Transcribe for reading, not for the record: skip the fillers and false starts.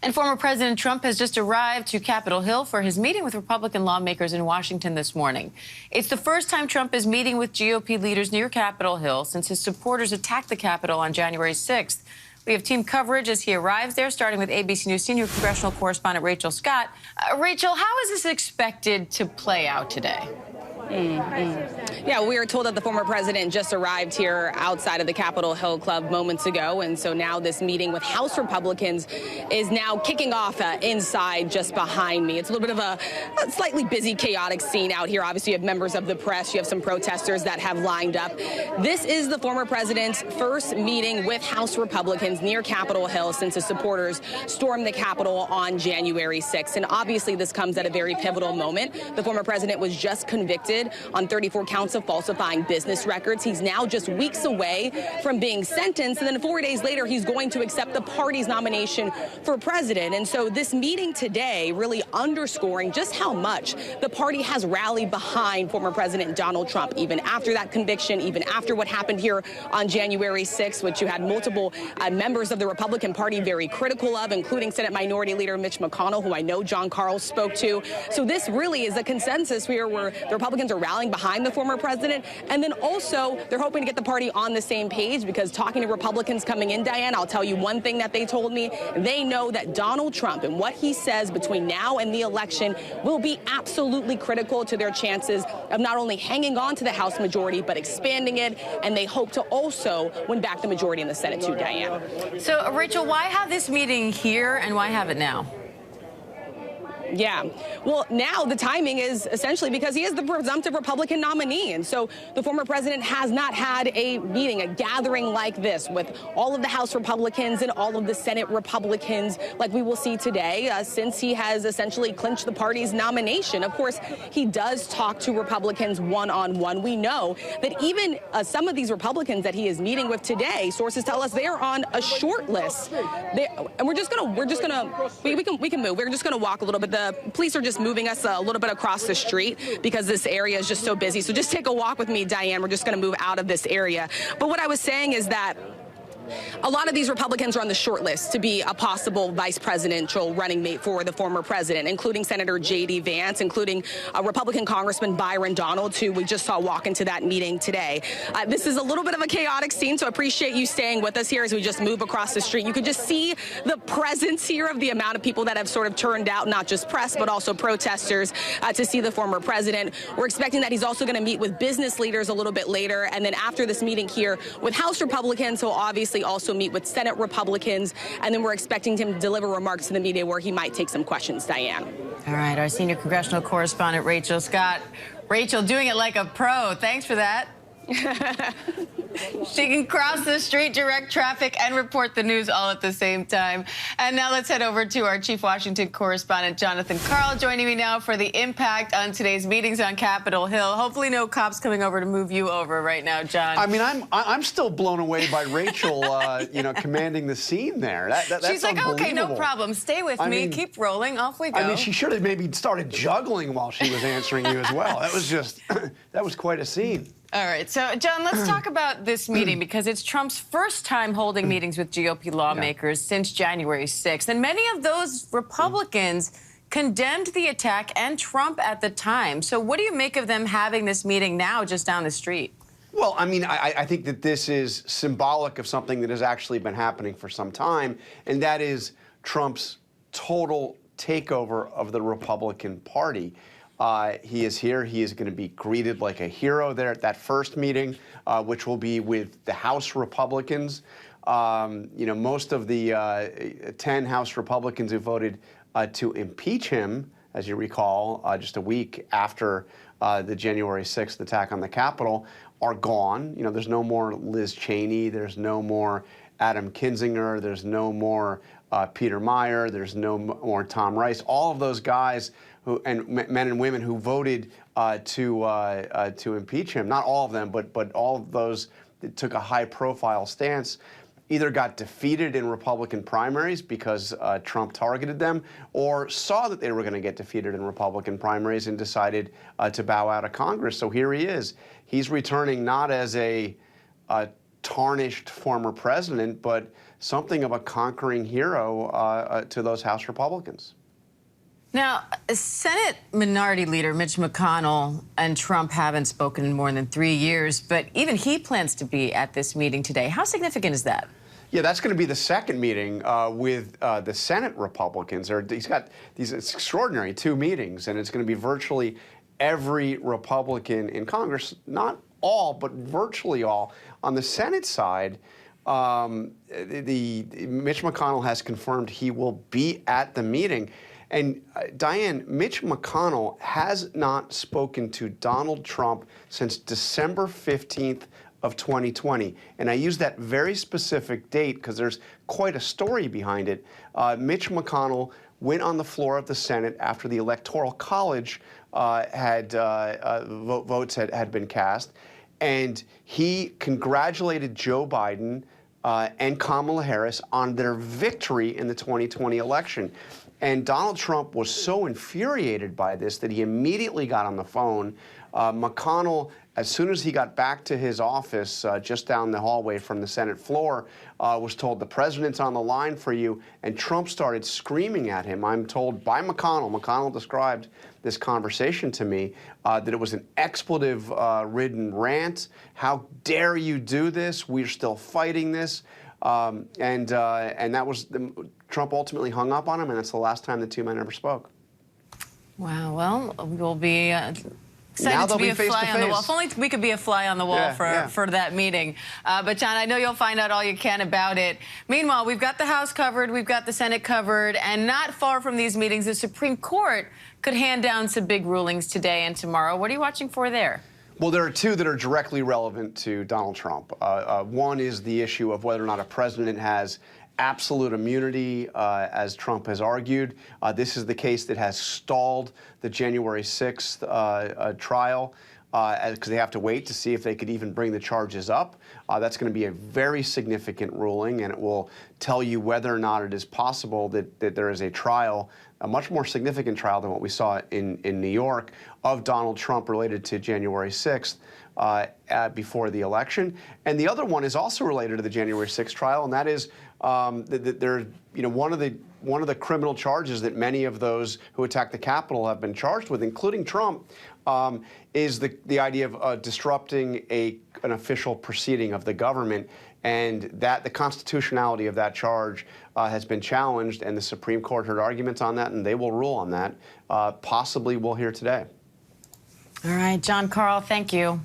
And former President Trump has just arrived to Capitol Hill for his meeting with Republican lawmakers in Washington this morning. It's the first time Trump is meeting with GOP leaders near Capitol Hill since his supporters attacked the Capitol on January 6th. We have team coverage as he arrives there, starting with ABC News senior congressional correspondent Rachel Scott. Rachel, how is this expected to play out today? Yeah, we are told that the former president just arrived here outside of the Capitol Hill Club moments ago, and so now this meeting with House Republicans is now kicking off inside just behind me. It's a little bit of a slightly busy, chaotic scene out here. Obviously, you have members of the press, you have some protesters that have lined up. This is the former president's first meeting with House Republicans near Capitol Hill since his supporters stormed the Capitol on January 6th. And obviously, this comes at a very pivotal moment. The former president was just convicted on 34 counts of falsifying business records. He's now just weeks away from being sentenced, and then 4 days later, he's going to accept the party's nomination for president. And so this meeting today really underscoring just how much the party has rallied behind former President Donald Trump, even after that conviction, even after what happened here on January 6th, which you had multiple members of the Republican Party very critical of, including Senate Minority Leader Mitch McConnell, who I know John Carl spoke to. So this really is a consensus here where the Republicans are rallying behind the former president, and then also they're hoping to get the party on the same page, because talking to Republicans coming in, Diane, I'll tell you one thing that they told me. They know that Donald Trump and what he says between now and the election will be absolutely critical to their chances of not only hanging on to the House majority, but expanding it, and they hope to also win back the majority in the Senate too, Diane. So, Rachel, why have this meeting here and why have it now? Yeah. Well, now the timing is essentially because he is the presumptive Republican nominee. And so the former president has not had a meeting, a gathering like this with all of the House Republicans and all of the Senate Republicans like we will see today since he has essentially clinched the party's nomination. Of course, he does talk to Republicans one-on-one. We know that even some of these Republicans that he is meeting with today, sources tell us they are on a short list. And we can move. We're just going to walk a little bit. The police are just moving us a little bit across the street because this area is just so busy. So just take a walk with me, Diane. We're just going to move out of this area. But what I was saying is that a lot of these Republicans are on the short list to be a possible vice presidential running mate for the former president, including Senator J.D. Vance, including Republican Congressman Byron Donalds, who we just saw walk into that meeting today. This is a little bit of a chaotic scene, so I appreciate you staying with us here as we just move across the street. You could just see the presence here of the amount of people that have sort of turned out, not just press, but also protesters to see the former president. We're expecting that he's also going to meet with business leaders a little bit later, and then after this meeting here with House Republicans, he'll obviously also meet with Senate Republicans, and then we're expecting him to deliver remarks to the media where he might take some questions, Diane. All right, our senior congressional correspondent, Rachel Scott. Rachel, doing it like a pro. Thanks for that. She can cross the street, direct traffic, and report the news all at the same time. And now let's head over to our chief Washington correspondent, Jonathan Karl, joining me now for the impact on today's meetings on Capitol Hill. Hopefully no cops coming over to move you over right now, John. I mean, I'm still blown away by Rachel, commanding the scene there. That's She's like, okay, no problem. Stay with me. Keep rolling. Off we go. I mean, she should have maybe started juggling while she was answering you as well. That was just, that was quite a scene. All right. So, John, let's talk about this meeting because it's Trump's first time holding meetings with GOP lawmakers since January 6th. And many of those Republicans condemned the attack and Trump at the time. So what do you make of them having this meeting now just down the street? Well, I mean, I think that this is symbolic of something that has actually been happening for some time, and that is Trump's total takeover of the Republican Party. He is here. He is going to be greeted like a hero there at that first meeting, which will be with the House Republicans. Most of the 10 House Republicans who voted to impeach him, as you recall, just a week after the January 6th attack on the Capitol, are gone. There's no more Liz Cheney. There's no more Adam Kinzinger. There's no more Peter Meyer. There's no more Tom Rice. All of those guys and men and women who voted to impeach him, not all of them, but all of those that took a high-profile stance, either got defeated in Republican primaries because Trump targeted them, or saw that they were going to get defeated in Republican primaries and decided to bow out of Congress. So here he is. He's returning not as a tarnished former president, but something of a conquering hero to those House Republicans. Now, Senate Minority Leader Mitch McConnell and Trump haven't spoken in more than 3 years, but even he plans to be at this meeting today. How significant is that? Yeah, that's going to be the second meeting with the Senate Republicans. He's got these extraordinary 2 meetings, and it's going to be virtually every Republican in Congress, not all, but virtually all. On the Senate side, Mitch McConnell has confirmed he will be at the meeting. And Diane, Mitch McConnell has not spoken to Donald Trump since December 15th of 2020. And I use that very specific date because there's quite a story behind it. Mitch McConnell went on the floor of the Senate after the Electoral College votes had been cast, and he congratulated Joe Biden and Kamala Harris on their victory in the 2020 election. And Donald Trump was so infuriated by this that he immediately got on the phone. McConnell, as soon as he got back to his office just down the hallway from the Senate floor, was told, the president's on the line for you. And Trump started screaming at him. I'm told by McConnell. McConnell described this conversation to me, that it was an expletive-ridden rant. How dare you do this? We're still fighting this. And that was Trump ultimately hung up on him, and that's the last time the 2 men ever spoke. Wow. Well, we'll be excited to be a fly on the wall. If only we could be a fly on the wall for that meeting. But John, I know you'll find out all you can about it. Meanwhile, we've got the House covered, we've got the Senate covered, and not far from these meetings, the Supreme Court could hand down some big rulings today and tomorrow. What are you watching for there? Well, there are 2 that are directly relevant to Donald Trump. One is the issue of whether or not a president has absolute immunity, as Trump has argued. This is the case that has stalled the January 6th trial because they have to wait to see if they could even bring the charges up. That's going to be a very significant ruling, and it will tell you whether or not it is possible that there is a trial, a much more significant trial than what we saw in New York, of Donald Trump related to January 6th before the election. And the other one is also related to the January 6th trial, and that is one of the criminal charges that many of those who attacked the Capitol have been charged with, including Trump, is the idea of disrupting an official proceeding of the government, and that the constitutionality of that charge has been challenged, and the Supreme Court heard arguments on that, and they will rule on that. Possibly we'll hear today. All right, John Karl, thank you.